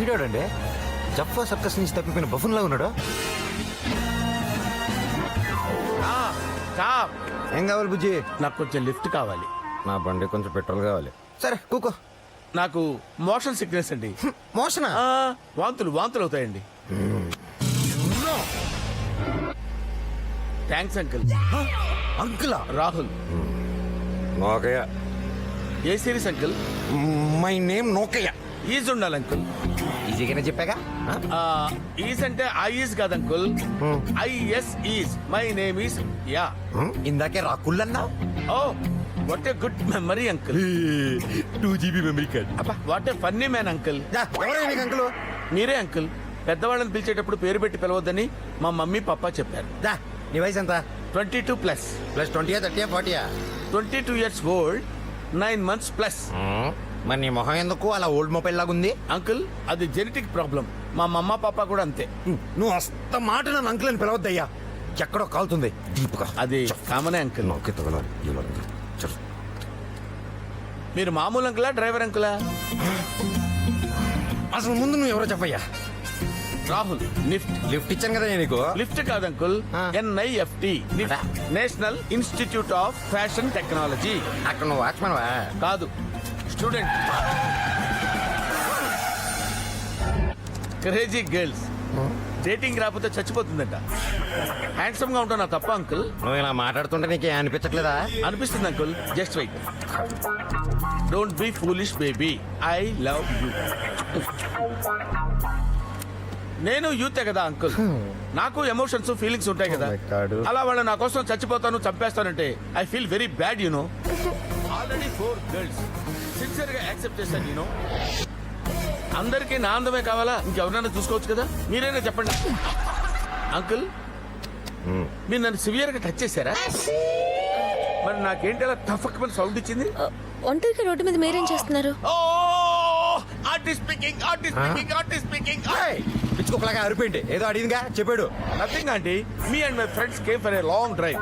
ఈడాడండి జఫా circus నుంచి తప్పిపోయిన buffoon లా ఉన్నాడు. ఏం కావాలి బుజ్జి? నాకు కొంచెం లిఫ్ట్ కావాలి. నా బండి కొంచెం పెట్రోల్ కావాలి. సరే కూకో. నాకు మోషన్ సిక్నెస్ అండి. మోషనా? వాంతులు వాంతులు అవుతాయండి. Thanks uncle. అంకులా? Rahul. Nokia. A series uncle? My name Nokia. Is ఉండాలి అంకుల్. ఈజీగానే చెప్పాగా. ఈజ్ అంటే ఐఈజ్ కాదు uncle, IS is. My name is yeah. ఇందాకే రాకుల్లన్నా. Oh what a good memory uncle. 2GB memory card. అబ్బా what a funny man uncle. ఎవరైనా అంకుల్? మీరే అంకుల్. పెద్దవాళ్ళని పిలిచేటప్పుడు పేరు పెట్టి పిలవద్దని మా మమ్మీ పప్పా చెప్పారు. నీ వయసు ఎంత? 22+. Plus 20, 30, 40? 22 years old, 9 months plus. మరి నీ మొహం ఎందుకు అలా ఓల్డ్ మొబైల్ లాగా ఉంది? అంకుల్ అది జెనెటిక్ ప్రాబ్లం. మా మమ్మ పాప కూడా అంతే. నువ్వు అస్త మాట నన్ను అంకుల్ అని పిలవద్దయ్యా. ఎక్కడో కాలుతుంది దీపుగా. అది కామనే అంకుల్. నోకే తగలాలి. మీరు మామూలు అంకులా డ్రైవర్ అంకులా? అసలు ముందు నువ్వు ఎవరో చెప్పయ్యా. రాహుల్. లిఫ్ట్ ఇచ్చాను కదా నేను నీకు. లిఫ్ట్ కాదు uncle, NIFT. National institute of fashion technology. అక్కడ నువ్వు వాచ్మెన్ వా? కాదు, స్టూడెంట్. క్రేజీ గర్ల్స్ డేటింగ్ రాకపోతే చచ్చిపోతుందంట. హ్యాండ్సమ్ గా ఉంటావు నా తప్ప అంకుల్? నువ్వు ఇలా మాట్లాడుతుంటే నీకే అనిపించట్లేదా? అనిపిస్తుంది uncle. Just wait. Don't be foolish baby, I love you. నేను యూతే కదా అంకుల్, నాకు ఎమోషన్స్ ఫీలింగ్స్ ఉంటాయి కదా. అలా వాళ్ళు నా కోసం చచ్చిపోతాను చంపేస్తానంటే I feel very bad you know. Already 4 girls sincere గా యాక్సెప్ట్ చేశాను యూనో. అందరికీ నా అందమే కావాలా? ఇంకెవరైనా చూసుకోవచ్చు కదా. మీరైనా చెప్పండి అంకుల్. మీరు నన్ను సివియర్ గా టచ్ చేశారా? మరి నాకేంటి అలా టఫక్ సౌండ్ ఇచ్చింది? ఒంటరిగా రోడ్డు మీద మీరేం చేస్తున్నారు? పిచ్చుకోకలాగా అరిపోయింది. ఏదో అడిగిందిగా చెప్పాడు. Nothing aunty. Me and my friends came for a long drive.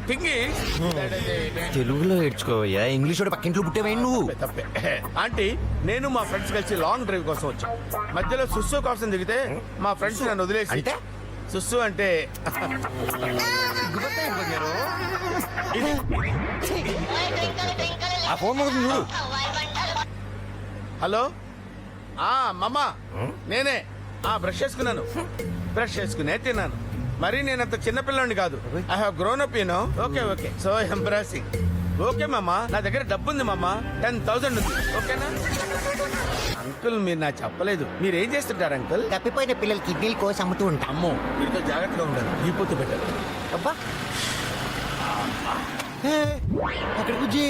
Thing is తెలుగులో ఏడ్చుకోవయ్యా. ఇంగ్లీష్ వాడు పక్కింట్లో పుట్టేవే నువ్వు. తప్పే ఆంటీ. నేను మా ఫ్రెండ్స్ కలిసి లాంగ్ డ్రైవ్ కోసం వచ్చాం. మధ్యలో సుస్సు కోసం దిగితే మా ఫ్రెండ్స్ నన్ను వదిలేసి. అంటే సుస్సు అంటే ఆ ఫోన్ మొదలు చూడు. హలో మమ్మ, నేనే. బ్రష్ చేసుకున్నాను. బ్రష్ చేసుకునే తిన్నాను. మరి నేనంత చిన్నపిల్లని కాదు. I have grown up you know. Okay okay. So embarrassing. Okay మామ, నా దగ్గర డబ్బు ఉంది మామ. 10,000 ఉంది. ఓకేనా అంకుల్? మీరు నాకు చెప్పలేదు. మీరు ఏం చేస్తుంటారు అంకుల్? తప్పిపోయిన పిల్లలు కిడ్నీలు కోసి అమ్ముతూ ఉంటాం. అమ్మో, వీటితో జాగ్రత్తగా ఉండాలి. ఈపోతే పెట్టారు. అబ్బా ఎక్కడ బుజ్జి?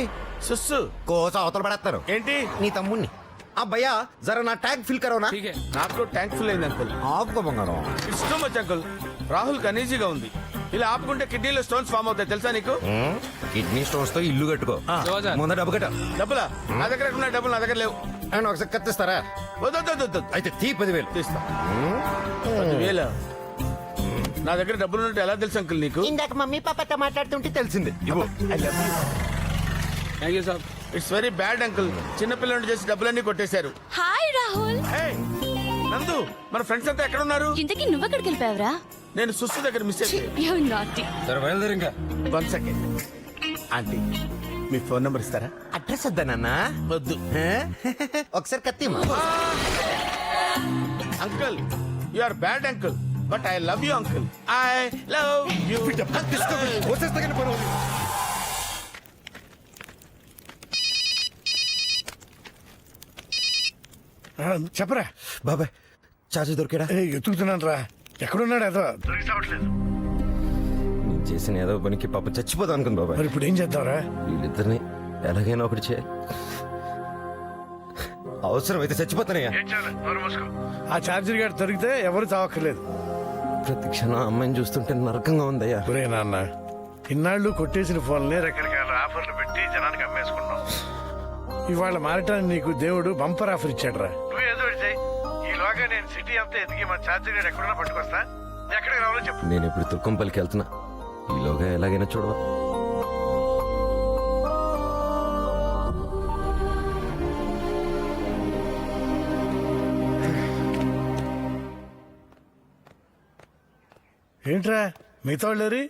సుస్సు కోస అవతల పడేస్తారు. ఏంటి? నీ తమ్ముణ్ణి. భయ్యా జర నా ట్యాంక్ ఫిల్ కరోనా. నాకు ట్యాంక్ ఫుల్ అయింది అంకుల్. ఆపుకో బంగారం. It's too much uncle. Rahul కనీజీగా ఉంది. ఇలా ఆపుకుంటే కిడ్నీలో స్టోన్స్ ఫామ్ అవుతాయి తెలుసా నీకు? కిడ్నీ స్టోన్స్ తో ఇల్లు కట్టుకో. ముందు డబ్బు కట్ట. డబ్బులా? నా దగ్గర ఉన్న డబ్బులు నా దగ్గర లేవు. అండ్ ఒకసారి కత్తిస్తారా? వద్దు. అయితే తీ 10,000 తీస్తా. 10,000 నా దగ్గర డబ్బులు ఉన్నట్టు ఎలా తెలుసు అంకుల్ నీకు? ఇందాక మమ్మీ పాపతో మాట్లాడుతుంటే తెలిసింది. ఇవ్వు. I love you. Thank you sir. It's very bad uncle. చిన్నపిల్లని చేసి డబ్బులన్నీ కొట్టేశారు. హాయ్ రాహుల్. నందు, మన ఫ్రెండ్స్ అంతా ఎక్కడ ఉన్నారు? ఇంతకీ నువ్వెక్కడికి వెళ్ళిపోయావురా? నేను సుస్సు దగ్గర మిస్ అయ్యాను. యు నాటి. సరే బయలుదేరు ఇంకా. 1 second. ఆంటీ, మీ ఫోన్ నంబర్ ఇస్తారా? అడ్రస్ వద్దా నాన్న? వద్దు. ఒకసారి కత్తి. Uncle, you are bad uncle, but I love you uncle. I love you. చెప్పరా బాబాయ్, చార్జీ దొరికాడా? ఎత్తుకుతున్నాను రా. ఎక్కడున్నాడు అదో? నేను చేసిన ఏదో పనికి పాప చచ్చిపోతాను అనుకుంది బాబాయ్. మరి ఇప్పుడు ఏం చేద్దాంరా? వీళ్ళిద్దరిని ఎలాగైనా ఒకటి చేయాలి. అవసరం అయితే చచ్చిపోతానయ్యా. ఆ చార్జర్ గారు దొరికితే ఎవరు చావక్కర్లేదు. ప్రతి క్షణం అమ్మాయిని చూస్తుంటే నరకంగా ఉందయ్యా. ఒరే నాన్న, ఇన్నాళ్ళు కొట్టేసిన ఫోన్లే రకరకాల ఆఫర్లు పెట్టి జనానికి అమ్మేసుకున్నాం. ఇవాళ మారటానికి నీకు దేవుడు బంపర్ ఆఫర్ ఇచ్చాడు రా. నువ్వేదో ఈలోగా నేను సిటీ అంతా ఎదిగి మన చార్జర్ గారు ఎక్కడున్నా పట్టుకొస్తా. ఎక్కడికి రావాలో చెప్పు. నేను ఇప్పుడు తుర్కంపల్లికి వెళ్తున్నా. ఈలోగా ఎలాగైనా చూడవా? ఏంట్రా మిగతా వాళ్ళేరి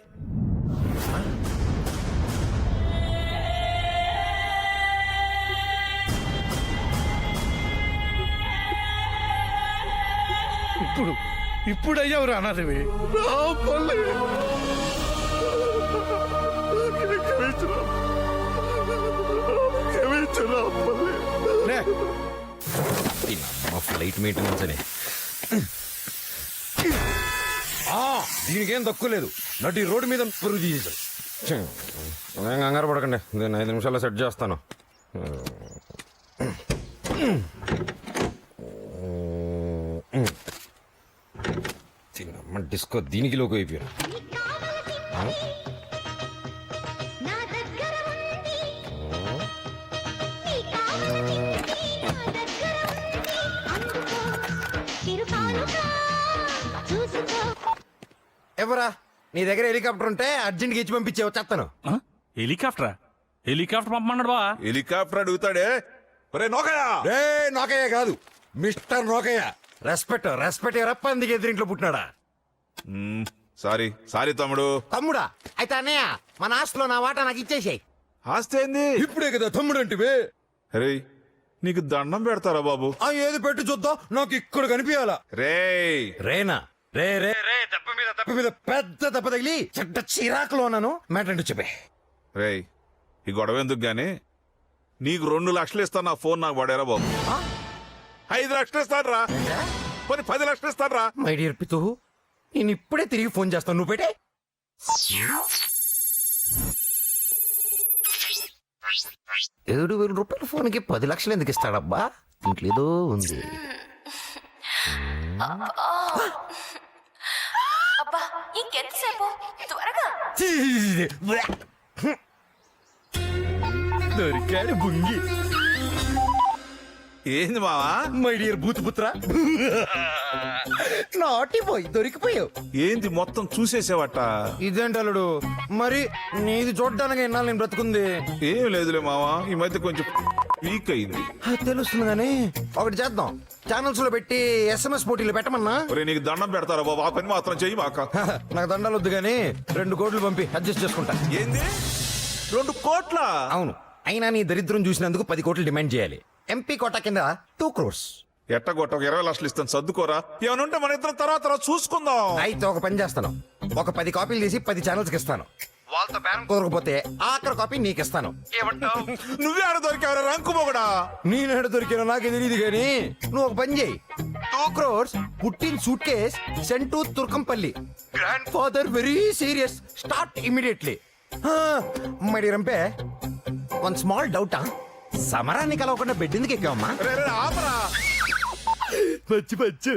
ఇప్పుడు ఇప్పుడు అయ్యావురా అన్నదివి లే, ఫ్లైట్ మెయింటెనెన్స్ అని దీనికేం తక్కువ లేదు నటు ఈ రోడ్డు మీద పురుగు తీసేసాడు ఏం కంగారు పడకండి నేను 5 నిమిషాల్లో సెట్ చేస్తాను డిస్కో దీనికి లోకి అయిపోయారు ఎవరా నీ దగ్గర హెలికాప్టర్ ఉంటే అర్జెంట్గా ఇచ్చి పంపించే వచ్చేస్తాను హెలికాప్టరా హెలికాప్టర్ పంపమన్నాడు బా హెలికాప్టర్ అడుగుతాడే ఒరే నోకయా రే నోకయ్య కాదు మిస్టర్ నోకయ్య రెస్పెక్ట్ రెస్పెక్ట్ ఎవరప్ప అందుకే ఎదురింట్లో పుట్టినాడా సారీ సారీ తమ్ముడు తమ్ముడా అయితే అన్నయ్య మన ఆస్తిలో నా వాటా నాకు ఇచ్చేసాయి ఆస్తి ఏంది ఇప్పుడే కదా తమ్ముడు అంటే అరే నీకు దండం పెడతారా బాబు ఏది పెట్టు చూద్దాం నాకు ఇక్కడ కనిపించాలా రేయ్ రేనా రే రే రే దెబ్బ మీద పెద్ద దెబ్బ తగిలి చెడ్డ చిరాకులో ఉన్నాను మ్యాటర్ చెప్పే రేయ్ ఈ గొడవ ఎందుకు గానీ నీకు 2 లక్షలు ఇస్తాను నా ఫోన్ నాకు పడేరా బాబు 5 లక్షలు ఇస్తాను రా పోనీ 10 లక్షలు ఇస్తాను రా మై డియర్ పితు నేను ఇప్పుడే తిరిగి ఫోన్ చేస్తాను నువ్వు పెట్టే 7,000 రూపాయల ఫోన్కి 10 లక్షలు ఎందుకు ఇస్తాడబ్బా ఇంట్లో ఏదో ఉంది అబ్బా ఇంకెంతసేపు త్వరగా దొరికాడు బుంగి ఏంది మావా మై డియర్ భూతపుత్ర నాటి పోయి దొరికిపోయావు ఏంది మొత్తం చూసేసేవట ఇదేంటలుడు మరి నీది చూడ్డానికి ఎన్నాళ్ళు నేను బ్రతుకుంది ఏం లేదులే మావా ఈ మధ్య కొంచెం వీక్ అయింది తెలుస్తుంది కానీ ఒకటి చేద్దాం ఛానల్స్ లో పెట్టి SMS పోటీలు పెట్టమన్నా ఒరే నీకు దండం పెడతారా బాబు ఆ పని మాత్రం చెయ్యి మాక నాకు దండాలు వద్దు కానీ 2 కోట్లు పంపి అడ్జస్ట్ చేసుకుంటా ఏంది 2 కోట్ల అవును అయినా నీ దరిద్రం చూసినందుకు 10 కోట్లు డిమాండ్ చేయాలి ఎంపీ కోటా కింద 2 crores ఎట్టగొట్ట ఒక 20 లక్షలు ఇస్తాను సర్దుకోరా ఏమనుంటే మన ఇద్దరం తర్వాత చూసుకుందాం అయితే ఒక పని చేస్తాను ఒక 10 కాపీలు తీసి 10 ఛానల్స్ కి ఇస్తాను వాళ్ళతో బేరం కుదరకపోతే ఆఖరి కాపీ నీకు ఇస్తాను నువ్వే ఆడ దొరికావరా రంకు మొగడా నేనేడు దొరికినా నాకే తెలియదు కానీ నువ్వు ఒక పని చేయి 2 crores పుట్టిన్ suitcase sent to Turkampalli grandfather very serious start immediately మడి రంపే 1 స్మాల్ డౌటా సమరాన్ని కలవకుండా బెడ్ ఎందుకు ఎక్కావమ్మా రే రే ఆపరా పచ్చు